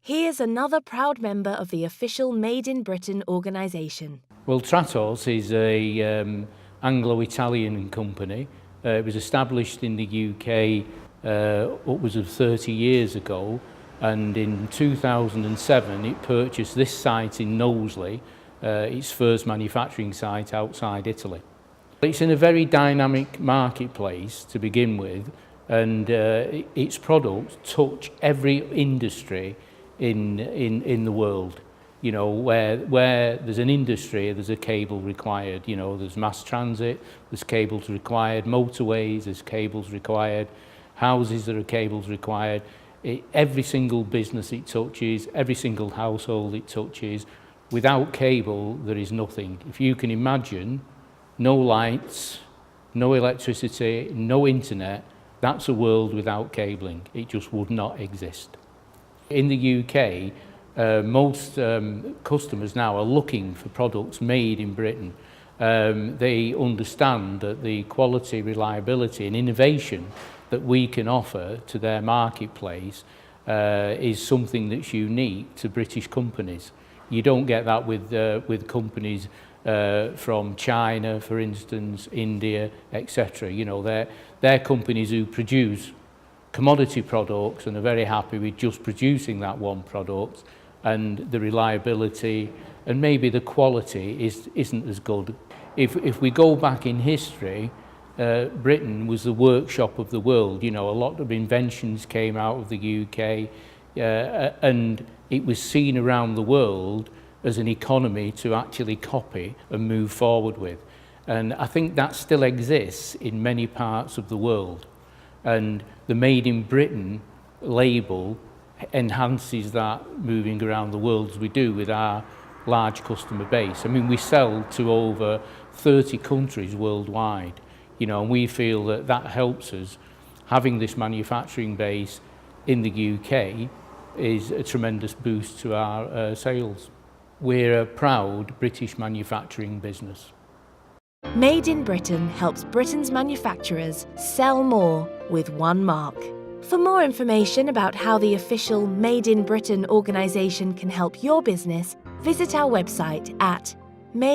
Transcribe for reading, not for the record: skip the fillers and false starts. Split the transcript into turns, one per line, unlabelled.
Here's another proud member of the official Made in Britain organisation.
Well, Tratos is a Anglo-Italian company. It was established in the UK upwards of 30 years ago, and in 2007 it purchased this site in Knowsley, its first manufacturing site outside Italy. It's in a very dynamic marketplace to begin with, and its products touch every industry in the world. You know, where there's an industry, there's a cable required. You know, there's mass transit, there's cables required, motorways, there's cables required, houses, there are cables required. Every single business it touches, every single household it touches, without cable there is nothing. If you can imagine, no lights, no electricity, no internet, that's a world without cabling. It just would not exist. In the UK, most customers now are looking for products made in Britain. They understand that the quality, reliability and innovation that we can offer to their marketplace is something that's unique to British companies. You don't get that with companies from China, for instance, India, etc. You know, they're companies who produce commodity products and are very happy with just producing that one product, and the reliability and maybe the quality isn't as good. If we go back in history, Britain was the workshop of the world. You know, a lot of inventions came out of the UK, and it was seen around the world as an economy to actually copy and move forward with. And I think that still exists in many parts of the world. And the Made in Britain label enhances that moving around the world as we do with our large customer base. I mean, we sell to over 30 countries worldwide, you know, and we feel that that helps us. Having this manufacturing base in the UK is a tremendous boost to our sales. We're a proud British manufacturing business.
Made in Britain helps Britain's manufacturers sell more with one marque. For more information about how the official Made in Britain organisation can help your business, visit our website at made